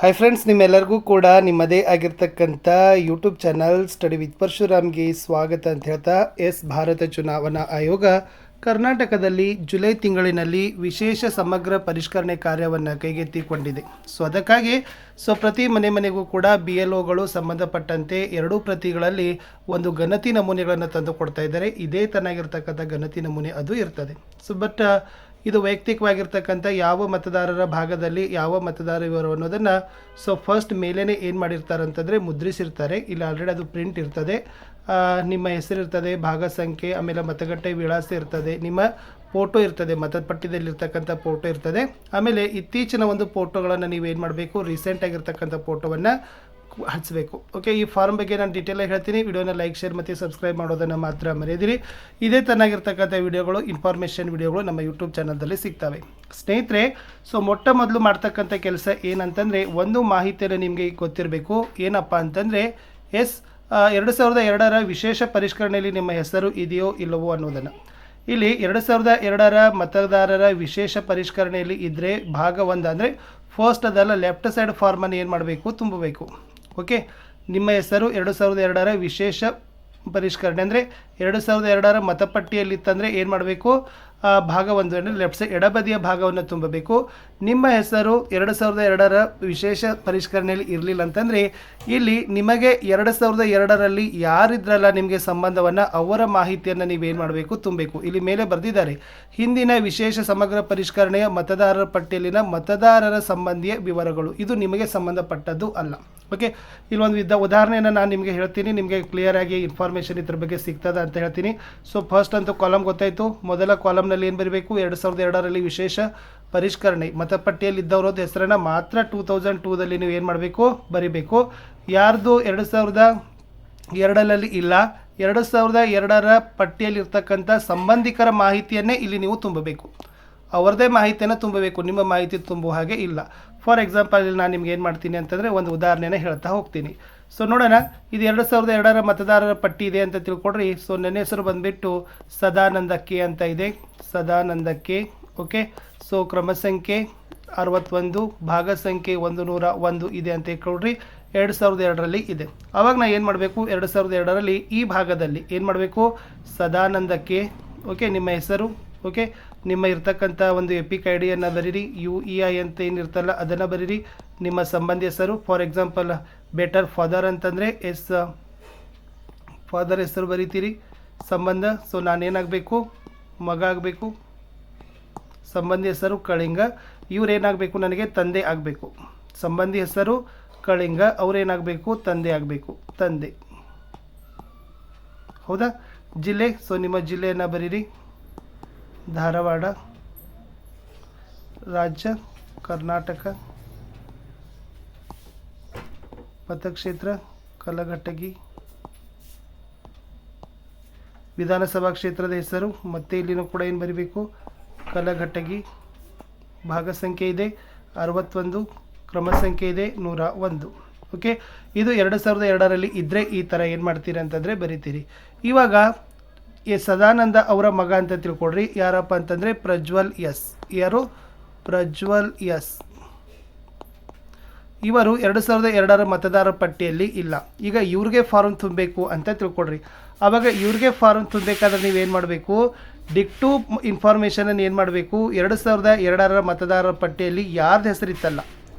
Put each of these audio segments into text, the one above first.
Hi friends, ನಿಮ್ಮೆಲ್ಲರಿಗೂ ಕೂಡ ನಿಮ್ಮದೇ ಆಗಿರ್ತಕ್ಕಂಥ ಯೂಟ್ಯೂಬ್ ಚಾನಲ್ ಸ್ಟಡಿ ವಿತ್ ಪರಶುರಾಮ್ಗೆ ಸ್ವಾಗತ ಅಂತ ಹೇಳ್ತಾ ಭಾರತ ಚುನಾವಣಾ ಆಯೋಗ ಕರ್ನಾಟಕದಲ್ಲಿ ಜುಲೈ ತಿಂಗಳಿನಲ್ಲಿ ವಿಶೇಷ ಸಮಗ್ರ ಪರಿಷ್ಕರಣೆ ಕಾರ್ಯವನ್ನು ಕೈಗೆತ್ತಿಕೊಂಡಿದೆ. ಅದಕ್ಕಾಗಿ ಪ್ರತಿ ಮನೆಗೂ ಕೂಡ BLOಗಳು ಸಂಬಂಧಪಟ್ಟಂತೆ ಎರಡೂ ಪ್ರತಿಗಳಲ್ಲಿ ಒಂದು ಗಣತಿ ನಮೂನೆಗಳನ್ನು ತಂದು ಕೊಡ್ತಾ ಇದ್ದಾರೆ. ಇದೇ ತನ್ನಾಗಿರ್ತಕ್ಕಂಥ ಗಣತಿ ನಮೂನೆ ಅದು ಇರ್ತದೆ. ಬಟ್ ಇದು ವೈಯಕ್ತಿಕವಾಗಿರ್ತಕ್ಕಂಥ ಯಾವ ಮತದಾರರ ಭಾಗದಲ್ಲಿ ಯಾವ ಮತದಾರ ವಿವರ ಅನ್ನೋದನ್ನು ಫಸ್ಟ್ ಮೇಲೇ ಏನು ಮಾಡಿರ್ತಾರೆ ಅಂತಂದರೆ ಮುದ್ರಿಸಿರ್ತಾರೆ. ಇಲ್ಲಿ ಆಲ್ರೆಡಿ ಅದು ಪ್ರಿಂಟ್ ಇರ್ತದೆ. ನಿಮ್ಮ ಹೆಸರಿರ್ತದೆ, ಭಾಗ ಸಂಖ್ಯೆ, ಆಮೇಲೆ ಮತಗಟ್ಟೆ ವಿಳಾಸ ಇರ್ತದೆ, ನಿಮ್ಮ ಫೋಟೋ ಇರ್ತದೆ, ಮತಪಟ್ಟಿಯಲ್ಲಿರ್ತಕ್ಕಂಥ ಫೋಟೋ ಇರ್ತದೆ. ಆಮೇಲೆ ಇತ್ತೀಚಿನ ಒಂದು ಫೋಟೋಗಳನ್ನು ನೀವೇನು ಮಾಡಬೇಕು, ರೀಸೆಂಟಾಗಿರ್ತಕ್ಕಂಥ ಫೋಟೋವನ್ನು ಹಚ್ಚಬೇಕು. ಓಕೆ, ಈ ಫಾರ್ಮ್ ಬಗ್ಗೆ ನಾನು ಡೀಟೇಲಾಗಿ ಹೇಳ್ತೀನಿ. ವಿಡಿಯೋನ ಲೈಕ್, ಶೇರ್ ಮತ್ತು ಸಬ್ಸ್ಕ್ರೈಬ್ ಮಾಡೋದನ್ನು ಮಾತ್ರ ಮರೆಯದಿರಿ. ಇದೇ ತನ್ನಾಗಿರ್ತಕ್ಕಂಥ ವಿಡಿಯೋಗಳು, ಇನ್ಫಾರ್ಮೇಷನ್ ವಿಡಿಯೋಗಳು ನಮ್ಮ ಯೂಟ್ಯೂಬ್ ಚಾನಲ್ದಲ್ಲಿ ಸಿಗ್ತವೆ. ಸ್ನೇಹಿತರೆ, ಮೊಟ್ಟ ಮೊದಲು ಮಾಡ್ತಕ್ಕಂಥ ಕೆಲಸ ಏನಂತಂದರೆ, ಒಂದು ಮಾಹಿತಿಯನ್ನು ನಿಮಗೆ ಗೊತ್ತಿರಬೇಕು. ಏನಪ್ಪ ಅಂತಂದರೆ 2002ರ ವಿಶೇಷ ಪರಿಷ್ಕರಣೆಯಲ್ಲಿ ನಿಮ್ಮ ಹೆಸರು ಇದೆಯೋ ಇಲ್ಲವೋ ಅನ್ನೋದನ್ನು. ಇಲ್ಲಿ 2002ರ ಮತದಾರರ ವಿಶೇಷ ಪರಿಷ್ಕರಣೆಯಲ್ಲಿ ಇದ್ದರೆ ಭಾಗ 1 ಅಂದರೆ ಫಸ್ಟ್ ಅದಲ್ಲ ಲೆಫ್ಟ್ ಸೈಡ್ ಫಾರ್ಮನ್ನು ಏನು ಮಾಡಬೇಕು, ತುಂಬಬೇಕು. ಓಕೆ, ನಿಮ್ಮ ಹೆಸರು 2002ರ ವಿಶೇಷ ಪರಿಷ್ಕರಣೆ ಅಂದರೆ 2002ರ ಮತಪಟ್ಟಿಯಲ್ಲಿತ್ತಂದರೆ ಏನು ಮಾಡಬೇಕು, ಭಾಗ 1 ಅಂದರೆ ಲೆಫ್ಟ್ ಸೈಡ್ ಎಡಬದಿಯ ಭಾಗವನ್ನು ತುಂಬಬೇಕು. ನಿಮ್ಮ ಹೆಸರು 2002ರ ವಿಶೇಷ ಪರಿಷ್ಕರಣೆಯಲ್ಲಿ ಇರಲಿಲ್ಲ ಅಂತಂದರೆ ಇಲ್ಲಿ ನಿಮಗೆ 2002ರಲ್ಲಿ ಯಾರಿದ್ರಲ್ಲ ನಿಮಗೆ ಸಂಬಂಧವನ್ನು ಅವರ ಮಾಹಿತಿಯನ್ನು ನೀವೇನು ಮಾಡಬೇಕು, ತುಂಬಬೇಕು. ಇಲ್ಲಿ ಮೇಲೆ ಬರೆದಿದ್ದಾರೆ, ಹಿಂದಿನ ವಿಶೇಷ ಸಮಗ್ರ ಪರಿಷ್ಕರಣೆಯ ಮತದಾರರ ಪಟ್ಟಿಯಲ್ಲಿನ ಮತದಾರರ ಸಂಬಂಧಿಯ ವಿವರಗಳು. ಇದು ನಿಮಗೆ ಸಂಬಂಧಪಟ್ಟದ್ದು ಅಲ್ಲ. ಓಕೆ, ಇಲ್ಲೊಂದು ಉದಾಹರಣೆಯನ್ನು ನಾನು ನಿಮಗೆ ಹೇಳ್ತೀನಿ, ನಿಮಗೆ ಕ್ಲಿಯರಾಗಿ ಇನ್ಫಾರ್ಮೇಷನ್ ಇದ್ರ ಬಗ್ಗೆ ಸಿಗ್ತದೆ ಅಂತ ಹೇಳ್ತೀನಿ. ಫಸ್ಟ್ ಅಂತೂ ಕಾಲಮ್ ಗೊತ್ತಾಯಿತು. ಮೊದಲ ಕಾಲಮ್ನಲ್ಲಿ ಏನು ಬರೀಬೇಕು, 2002ರಲ್ಲಿ ವಿಶೇಷ ಪರಿಷ್ಕರಣೆ ಮತಪಟ್ಟಿಯಲ್ಲಿ ಇದ್ದವರದ್ದು ಹೆಸರನ್ನು ಮಾತ್ರ 2002ದಲ್ಲಿ ನೀವು ಏನು ಮಾಡಬೇಕು, ಬರಿಬೇಕು. ಯಾರ್ದು 2002ರಲ್ಲಿ ಇಲ್ಲ, 2002ರ ಪಟ್ಟಿಯಲ್ಲಿರ್ತಕ್ಕಂಥ ಸಂಬಂಧಿಕರ ಮಾಹಿತಿಯನ್ನೇ ಇಲ್ಲಿ ನೀವು ತುಂಬಬೇಕು. ಅವರದೇ ಮಾಹಿತಿಯನ್ನು ತುಂಬಬೇಕು, ನಿಮ್ಮ ಮಾಹಿತಿ ತುಂಬುವ ಹಾಗೆ ಇಲ್ಲ. ಫಾರ್ ಎಕ್ಸಾಂಪಲ್ ಇಲ್ಲಿ ನಾನು ನಿಮ್ಗೆ ಏನು ಮಾಡ್ತೀನಿ ಅಂತಂದರೆ ಒಂದು ಉದಾಹರಣೆನ ಹೇಳ್ತಾ ಹೋಗ್ತೀನಿ. ನೋಡೋಣ, ಇದು 2002ರ ಮತದಾರರ ಪಟ್ಟಿ ಇದೆ ಅಂತ ತಿಳ್ಕೊಡ್ರಿ. ನನ್ನ ಹೆಸರು ಬಂದುಬಿಟ್ಟು ಸದಾನಂದ ಕೆ ಅಂತ ಇದೆ, ಸದಾನಂದ ಕೆ. ಓಕೆ, ಕ್ರಮ ಸಂಖ್ಯೆ 61, ಭಾಗ ಸಂಖ್ಯೆ 101 ಇದೆ ಅಂತ ತಿಳ್ಕೊಡ್ರಿ. 2002ರಲ್ಲಿ ಇದೆ. ಆವಾಗ ನಾನು ಏನು ಮಾಡಬೇಕು, 2002ರಲ್ಲಿ ಈ ಭಾಗದಲ್ಲಿ ಏನು ಮಾಡಬೇಕು, ಸದಾನಂದ ಕೆ. ಓಕೆ, ನಿಮ್ಮ ಹೆಸರು. ಓಕೆ, ನಿಮ್ಮ ಇರ್ತಕ್ಕಂಥ ಒಂದು ಎಪಿಕ್ ಐಡಿಯನ್ನು ಬರೀರಿ. UEI ಅಂತ ಏನಿರ್ತಲ್ಲ ಅದನ್ನು ಬರೀರಿ. ನಿಮ್ಮ ಸಂಬಂಧಿ ಹೆಸರು, ಫಾರ್ ಎಕ್ಸಾಂಪಲ್ ಬೆಟರ್ ಫಾದರ್ ಅಂತಂದರೆ ಫಾದರ್ ಹೆಸರು ಬರೀತೀರಿ. ಸಂಬಂಧ, ನಾನೇನಾಗಬೇಕು, ಮಗ ಆಗಬೇಕು. ಸಂಬಂಧಿ ಹೆಸರು ಕಳಿಂಗ, ಇವರೇನಾಗಬೇಕು, ನನಗೆ ತಂದೆ ಆಗಬೇಕು. ಸಂಬಂಧಿ ಹೆಸರು ಕಳಿಂಗ, ಅವರೇನಾಗಬೇಕು, ತಂದೆ ಆಗಬೇಕು, ತಂದೆ. ಹೌದಾ? ಜಿಲ್ಲೆ, ನಿಮ್ಮ ಜಿಲ್ಲೆಯನ್ನು ಬರೀರಿ. ಧಾರವಾಡ, ರಾಜ್ಯ ಕರ್ನಾಟಕ, ಮತಕ್ಷೇತ್ರ ಕಲಘಟಗಿ, ವಿಧಾನಸಭಾ ಕ್ಷೇತ್ರದ ಹೆಸರು ಮತ್ತೆ ಇಲ್ಲಿನೂ ಕೂಡ ಏನು ಬರೀಬೇಕು, ಕಲಘಟಗಿ. ಭಾಗ ಸಂಖ್ಯೆ ಇದೆ 61, ಕ್ರಮ ಸಂಖ್ಯೆ ಇದೆ 101. ಓಕೆ, ಇದು 2002ರಲ್ಲಿ ಇದ್ದರೆ ಈ ಥರ ಏನು ಮಾಡ್ತೀರಿ ಅಂತಂದರೆ ಬರಿತೀರಿ. ಇವಾಗ ಸದಾನಂದ ಅವರ ಮಗ ಅಂತ ತಿಳ್ಕೊಡ್ರಿ. ಯಾರಪ್ಪ ಅಂತಂದರೆ ಪ್ರಜ್ವಲ್ ಎಸ್. ಯಾರು? ಪ್ರಜ್ವಲ್ ಎಸ್. ಇವರು 2002ರ ಮತದಾರರ ಪಟ್ಟಿಯಲ್ಲಿ ಇಲ್ಲ. ಈಗ ಇವ್ರಿಗೆ ಫಾರ್ಮ್ ತುಂಬಬೇಕು ಅಂತ ತಿಳ್ಕೊಡ್ರಿ. ಆವಾಗ ಇವ್ರಿಗೆ ಫಾರ್ಮ್ ತುಂಬಬೇಕಾದ್ರೆ ನೀವೇನು ಮಾಡಬೇಕು, ಡಿಕ್ಟು ಇನ್ಫಾರ್ಮೇಷನನ್ನು ಏನು ಮಾಡಬೇಕು, 2002ರ ಮತದಾರರ ಪಟ್ಟಿಯಲ್ಲಿ ಯಾರ್ದು ಹೆಸರಿತ್ತಲ್ಲ,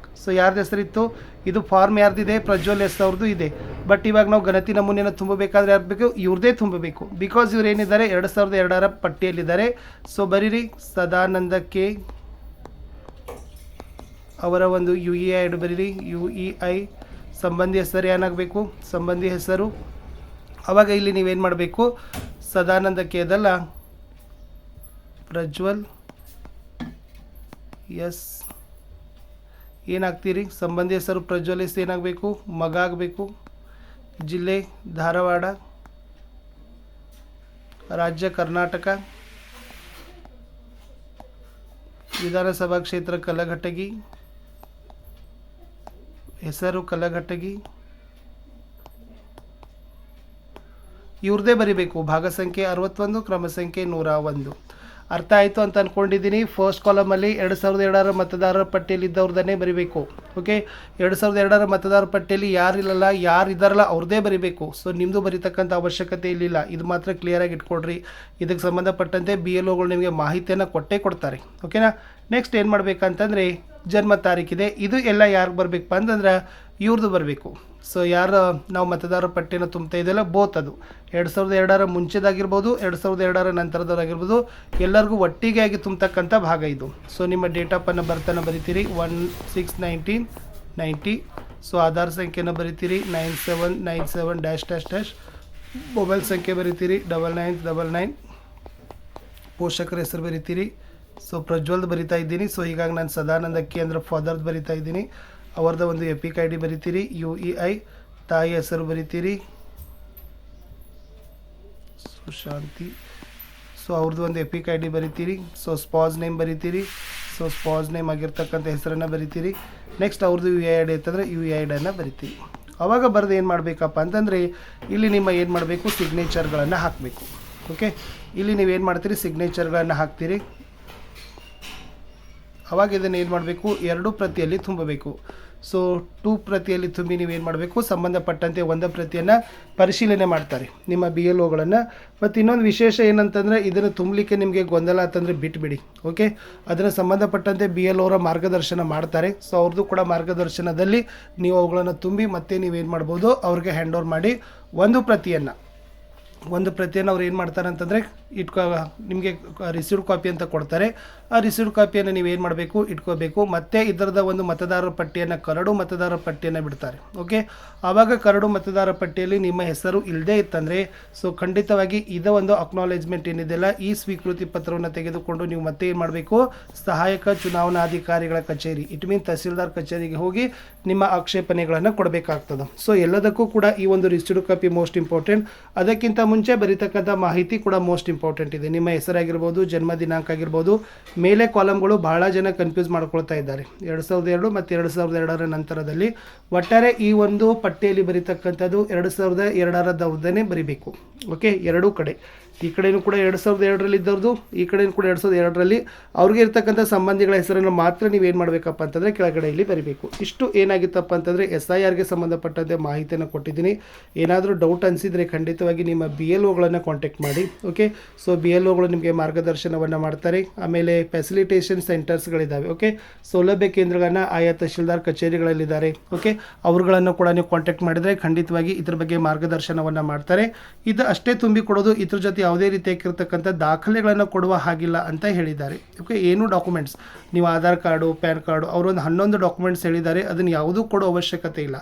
ಯಾರ್ದು ಹೆಸರಿತ್ತು, ಇದು ಫಾರ್ಮ್ ಯಾರ್ದಿದೆ, ಪ್ರಜ್ವಲ್ ಎಸ್ ಅವ್ರದ್ದು ಇದೆ. ಬಟ್ ಇವಾಗ ನಾವು ಗಣತಿ ನಮೂನೆಯನ್ನು ತುಂಬಬೇಕಾದ್ರೆ ಯಾರು ಬೇಕು, ಇವ್ರದ್ದೇ ತುಂಬಬೇಕು. ಬಿಕಾಸ್ ಇವ್ರು ಏನಿದ್ದಾರೆ 2002ರ ಪಟ್ಟಿಯಲ್ಲಿದ್ದಾರೆ. ಬರೀರಿ ಸದಾನಂದ ಕೆ. ಅವರ ಒಂದು UEI ಐಡಿ ಬರೀರಿ. UEI. ಸಂಬಂಧಿ ಹೆಸರು ಏನಾಗಬೇಕು, ಸಂಬಂಧಿ ಹೆಸರು. ಆವಾಗ ಇಲ್ಲಿ ನೀವೇನು ಮಾಡಬೇಕು, ಸದಾನಂದ ಕೆ ಅದಲ್ಲ, ಪ್ರಜ್ವಲ್ ಎಸ್ ಏನಾಗ್ತೀರಿ, ಸಂಬಂಧಿ ಹೆಸರು ಪ್ರಜ್ವಲ್ ಎಸ್ ಏನಾಗಬೇಕು, ಮಗ ಆಗಬೇಕು. ಜಿಲ್ಲೆ ಧಾರವಾಡ, ರಾಜ್ಯ ಕರ್ನಾಟಕ, ವಿಧಾನಸಭಾ ಕ್ಷೇತ್ರ ಕಲಘಟಗಿ, ಹೆಸರು ಕಲಘಟಗಿ. ಇವ್ರದ್ದೇ ಬರಿಬೇಕು. ಭಾಗ ಸಂಖ್ಯೆ 61, ಕ್ರಮ ಸಂಖ್ಯೆ 101. ಅರ್ಥ ಆಯಿತು ಅಂತ ಅಂದ್ಕೊಂಡಿದ್ದೀನಿ. ಫಸ್ಟ್ ಕಾಲಮಲ್ಲಿ 2002ರ ಮತದಾರರ ಪಟ್ಟಿಯಲ್ಲಿದ್ದವ್ರದನ್ನೇ ಬರೀಬೇಕು. ಓಕೆ 2002ರ ಮತದಾರ ಪಟ್ಟಿಯಲ್ಲಿ ಯಾರಿಲ್ಲಲ್ಲ, ಯಾರು ಇದ್ದಾರಲ್ಲ ಅವ್ರದ್ದೇ ಬರೀಬೇಕು. ಸೊ ನಿಮ್ಮದು ಬರೀತಕ್ಕಂಥ ಅವಶ್ಯಕತೆ ಇಲ್ಲಿಲ್ಲ. ಇದು ಮಾತ್ರ ಕ್ಲಿಯರಾಗಿ ಇಟ್ಕೊಡ್ರಿ. ಇದಕ್ಕೆ ಸಂಬಂಧಪಟ್ಟಂತೆ BLOಗಳು ನಿಮಗೆ ಮಾಹಿತಿಯನ್ನು ಕೊಟ್ಟೇ ಕೊಡ್ತಾರೆ. ಓಕೆನಾ. ನೆಕ್ಸ್ಟ್ ಏನು ಮಾಡಬೇಕಂತಂದರೆ ಜನ್ಮ ತಾರೀಕಿದೆ. ಇದು ಎಲ್ಲ ಯಾರಿಗೆ ಬರಬೇಕಪ್ಪ ಅಂತಂದ್ರೆ ಇವ್ರದ್ದು ಬರಬೇಕು. ಸೊ ಯಾರು ನಾವು ಮತದಾರ ಪಟ್ಟಿಯನ್ನು ತುಂಬ್ತಾ ಇದೆಯಲ್ಲ ಬೋತ್ ಅದು 2002ರ ಮುಂಚೆದಾಗಿರ್ಬೋದು, 2002ರ ನಂತರದವರಾಗಿರ್ಬೋದು, ಎಲ್ಲರಿಗೂ ಒಟ್ಟಿಗೆ ಆಗಿ ತುಂಬತಕ್ಕಂಥ ಭಾಗ ಇದು. ಸೊ ನಿಮ್ಮ ಡೇಟ್ ಆಫ್ ಬರ್ತನ್ನು ಬರಿತೀರಿ 1/6/1990. ಸೊ ಆಧಾರ್ ಸಂಖ್ಯೆನ ಬರಿತೀರಿ 9797 -- ಮೊಬೈಲ್ ಸಂಖ್ಯೆ ಬರಿತೀರಿ 9999. ಪೋಷಕರ ಹೆಸರು ಬರಿತೀರಿ. ಸೊ ಪ್ರಜ್ವಲ್ದು ಬರಿತಾ ಇದ್ದೀನಿ. ಸೊ ಹೀಗಾಗಿ ನಾನು ಸದಾನಂದ ಕೇಂದ್ರ ಫಾದರ್ದು ಬರಿತಾ ಇದ್ದೀನಿ. ಅವ್ರದ್ದು ಒಂದು ಎಪಿಕ್ ID ಬರಿತೀರಿ. UEI ತಾಯಿ ಹೆಸರು ಬರಿತೀರಿ ಸುಶಾಂತಿ. ಸೊ ಅವ್ರದ್ದು ಒಂದು ಎಪಿಕ್ ID ಬರಿತೀರಿ. ಸೊ ಸ್ಪಾಸ್ ನೇಮ್ ಬರಿತೀರಿ. ಸೊ ಸ್ಪಾಸ್ ನೇಮ್ ಆಗಿರ್ತಕ್ಕಂಥ ಹೆಸರನ್ನು ಬರಿತೀರಿ. ನೆಕ್ಸ್ಟ್ ಅವ್ರದ್ದು UEI ಅಂತಂದರೆ UEI ಬರಿತೀರಿ. ಆವಾಗ ಬರೆದು ಏನು ಮಾಡಬೇಕಪ್ಪ ಅಂತಂದರೆ ಇಲ್ಲಿ ನಿಮ್ಮ ಏನು ಮಾಡಬೇಕು, ಸಿಗ್ನೇಚರ್ಗಳನ್ನು ಹಾಕಬೇಕು. ಓಕೆ, ಇಲ್ಲಿ ನೀವೇನು ಮಾಡ್ತೀರಿ, ಸಿಗ್ನೇಚರ್ಗಳನ್ನು ಹಾಕ್ತೀರಿ. ಅವಾಗ ಇದನ್ನು ಏನು ಮಾಡಬೇಕು, 2 ಪ್ರತಿಯಲ್ಲಿ ತುಂಬಬೇಕು. ಸೊ 2 ಪ್ರತಿಯಲ್ಲಿ ತುಂಬಿ ನೀವೇನು ಮಾಡಬೇಕು, ಸಂಬಂಧಪಟ್ಟಂತೆ ಒಂದು ಪ್ರತಿಯನ್ನು ಪರಿಶೀಲನೆ ಮಾಡ್ತಾರೆ ನಿಮ್ಮ BLOಗಳನ್ನು. ಮತ್ತು ಇನ್ನೊಂದು ವಿಶೇಷ ಏನಂತಂದರೆ ಇದನ್ನು ತುಂಬಲಿಕ್ಕೆ ನಿಮಗೆ ಗೊಂದಲ ಅಂತಂದರೆ ಬಿಟ್ಬಿಡಿ. ಓಕೆ, ಅದನ್ನು ಸಂಬಂಧಪಟ್ಟಂತೆ BLOರ ಮಾರ್ಗದರ್ಶನ ಮಾಡ್ತಾರೆ. ಸೊ ಅವ್ರದ್ದು ಕೂಡ ಮಾರ್ಗದರ್ಶನದಲ್ಲಿ ನೀವು ಅವುಗಳನ್ನು ತುಂಬಿ ಮತ್ತೆ ನೀವೇನು ಮಾಡ್ಬೋದು, ಅವ್ರಿಗೆ ಹ್ಯಾಂಡ್ ಓವರ್ ಮಾಡಿ ಒಂದು ಪ್ರತಿಯನ್ನು ಅವ್ರು ಏನು ಮಾಡ್ತಾರೆ ಅಂತಂದರೆ ನಿಮಗೆ ರಿಸೀವ್ಡ್ ಕಾಪಿ ಅಂತ ಕೊಡ್ತಾರೆ. ಆ ರಿಸೀವ್ಡ್ ಕಾಪಿಯನ್ನು ನೀವೇನು ಮಾಡಬೇಕು, ಇಟ್ಕೋಬೇಕು. ಮತ್ತು ಇದರದ ಒಂದು ಮತದಾರರ ಪಟ್ಟಿಯನ್ನು, ಕರಡು ಮತದಾರರ ಪಟ್ಟಿಯನ್ನು ಬಿಡ್ತಾರೆ. ಓಕೆ, ಆವಾಗ ಕರಡು ಮತದಾರರ ಪಟ್ಟಿಯಲ್ಲಿ ನಿಮ್ಮ ಹೆಸರು ಇಲ್ಲದೇ ಇತ್ತಂದರೆ ಸೊ ಖಂಡಿತವಾಗಿ ಇದರ ಒಂದು ಅಕ್ನಾಲೇಜ್ಮೆಂಟ್ ಏನಿದೆಯಲ್ಲ, ಈ ಸ್ವೀಕೃತಿ ಪತ್ರವನ್ನು ತೆಗೆದುಕೊಂಡು ನೀವು ಮತ್ತೆ ಏನು ಮಾಡಬೇಕು, ಸಹಾಯಕ ಚುನಾವಣಾಧಿಕಾರಿಗಳ ಕಚೇರಿ, ಇಟ್ ಮೀನ್ ತಹಸೀಲ್ದಾರ್ ಕಚೇರಿಗೆ ಹೋಗಿ ನಿಮ್ಮ ಆಕ್ಷೇಪಣೆಗಳನ್ನು ಕೊಡಬೇಕಾಗ್ತದೆ. ಸೊ ಎಲ್ಲದಕ್ಕೂ ಕೂಡ ಈ ಒಂದು ರಿಸೀವ್ಡ್ ಕಾಪಿ ಮೋಸ್ಟ್ ಇಂಪಾರ್ಟೆಂಟ್. ಅದಕ್ಕಿಂತ ಮುಂಚೆ ಬರೀತಕ್ಕಂಥ ಮಾಹಿತಿ ಕೂಡ ಮೋಸ್ಟ್ ಇಂಪಾರ್ಟೆಂಟ್ ಇದೆ. ನಿಮ್ಮ ಹೆಸರಾಗಿರ್ಬೋದು, ಜನ್ಮ ದಿನಾಂಕ ಆಗಿರ್ಬೋದು. ಮೇಲೆ ಕಾಲಮ್ಗಳು ಬಹಳ ಜನ ಕನ್ಫ್ಯೂಸ್ ಮಾಡ್ಕೊಳ್ತಾ ಇದ್ದಾರೆ. 2002 ಮತ್ತು 2002ರ ನಂತರದಲ್ಲಿ ಒಟ್ಟಾರೆ ಈ ಒಂದು ಪಟ್ಟಿಯಲ್ಲಿ ಬರೀತಕ್ಕಂಥದ್ದು 2002ರದವ್ರನ್ನೇ ಬರಿಬೇಕು. ಓಕೆ, ಎರಡೂ ಕಡೆ, ಈ ಕಡೆಯೂ ಕೂಡ 2002ರಲ್ಲಿ ಇದ್ದವ್ರದ್ದು, ಈ ಕಡೆಯೂ ಕೂಡ 2002ರಲ್ಲಿ ಅವ್ರಿಗೆ ಇರ್ತಕ್ಕಂಥ ಸಂಬಂಧಿಗಳ ಹೆಸರನ್ನು ಮಾತ್ರ ನೀವೇನು ಮಾಡಬೇಕಪ್ಪ ಅಂತಂದರೆ ಕೆಳಗಡೆ ಇಲ್ಲಿ ಬರಿಬೇಕು. ಇಷ್ಟು ಏನಾಗಿತ್ತಪ್ಪ ಅಂತಂದರೆ SIRಗೆ ಸಂಬಂಧಪಟ್ಟಂತೆ ಮಾಹಿತಿಯನ್ನು ಕೊಟ್ಟಿದ್ದೀನಿ. ಏನಾದರೂ ಡೌಟ್ ಅನಿಸಿದರೆ ಖಂಡಿತವಾಗಿ ನಿಮ್ಮ BLOಗಳನ್ನು ಕಾಂಟ್ಯಾಕ್ಟ್ ಮಾಡಿ. ಓಕೆ, ಸೊ BLOಗಳು ನಿಮಗೆ ಮಾರ್ಗದರ್ಶನವನ್ನು ಮಾಡ್ತಾರೆ. ಆಮೇಲೆ ಫೆಸಿಲಿಟೇಷನ್ ಸೆಂಟರ್ಸ್ಗಳಿದ್ದಾವೆ. ಓಕೆ, ಸೌಲಭ್ಯ ಕೇಂದ್ರಗಳನ್ನು ಆಯಾ ತಹಶೀಲ್ದಾರ್ ಕಚೇರಿಗಳಲ್ಲಿದ್ದಾರೆ. ಓಕೆ, ಅವ್ರುಗಳನ್ನು ಕೂಡ ನೀವು ಕಾಂಟ್ಯಾಕ್ಟ್ ಮಾಡಿದರೆ ಖಂಡಿತವಾಗಿ ಇದ್ರ ಬಗ್ಗೆ ಮಾರ್ಗದರ್ಶನವನ್ನು ಮಾಡ್ತಾರೆ. ಇದು ಅಷ್ಟೇ ತುಂಬಿ ಕೊಡೋದು, ಇದ್ರ ಜೊತೆ ಯಾವುದೇ ರೀತಿಯಾಗಿರ್ತಕ್ಕಂಥ ದಾಖಲೆಗಳನ್ನು ಕೊಡುವ ಹಾಗಿಲ್ಲ ಅಂತ ಹೇಳಿದ್ದಾರೆ. ಓಕೆ, ಏನು ಡಾಕ್ಯುಮೆಂಟ್ಸ್, ನೀವು ಆಧಾರ್ ಕಾರ್ಡು, ಪ್ಯಾನ್ ಕಾರ್ಡು, ಅವರೊಂದು 11 ಡಾಕ್ಯುಮೆಂಟ್ಸ್ ಹೇಳಿದ್ದಾರೆ, ಅದನ್ನು ಯಾವುದೂ ಕೊಡೋ ಅವಶ್ಯಕತೆ ಇಲ್ಲ.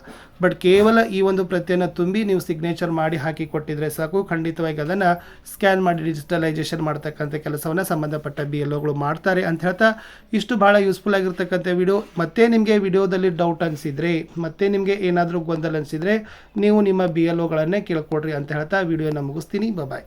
ಬಟ್ ಕೇವಲ ಈ ಒಂದು ಪ್ರತಿಯನ್ನು ತುಂಬಿ ನೀವು ಸಿಗ್ನೇಚರ್ ಮಾಡಿ ಹಾಕಿ ಕೊಟ್ಟಿದ್ರೆ ಸಾಕು. ಖಂಡಿತವಾಗಿ ಅದನ್ನು ಸ್ಕ್ಯಾನ್ ಮಾಡಿ ಡಿಜಿಟಲೈಸೇಷನ್ ಮಾಡ್ತಕ್ಕಂಥ ಕೆಲಸವನ್ನು ಸಂಬಂಧಪಟ್ಟ BLOಗಳು ಮಾಡ್ತಾರೆ ಅಂತ ಹೇಳ್ತಾ, ಇಷ್ಟು ಭಾಳ ಯೂಸ್ಫುಲ್ ಆಗಿರ್ತಕ್ಕಂಥ ವಿಡಿಯೋ. ಮತ್ತೆ ನಿಮಗೆ ವಿಡಿಯೋದಲ್ಲಿ ಡೌಟ್ ಅನಿಸಿದರೆ, ಮತ್ತೆ ನಿಮಗೆ ಏನಾದರೂ ಗೊಂದಲ ಅನಿಸಿದರೆ ನೀವು ನಿಮ್ಮ BLOಗಳನ್ನೇ ಕೇಳ್ಕೊಡ್ರಿ ಅಂತ ಹೇಳ್ತಾ ವಿಡಿಯೋನ ಮುಗಿಸ್ತೀನಿ. ಬಾಯ್.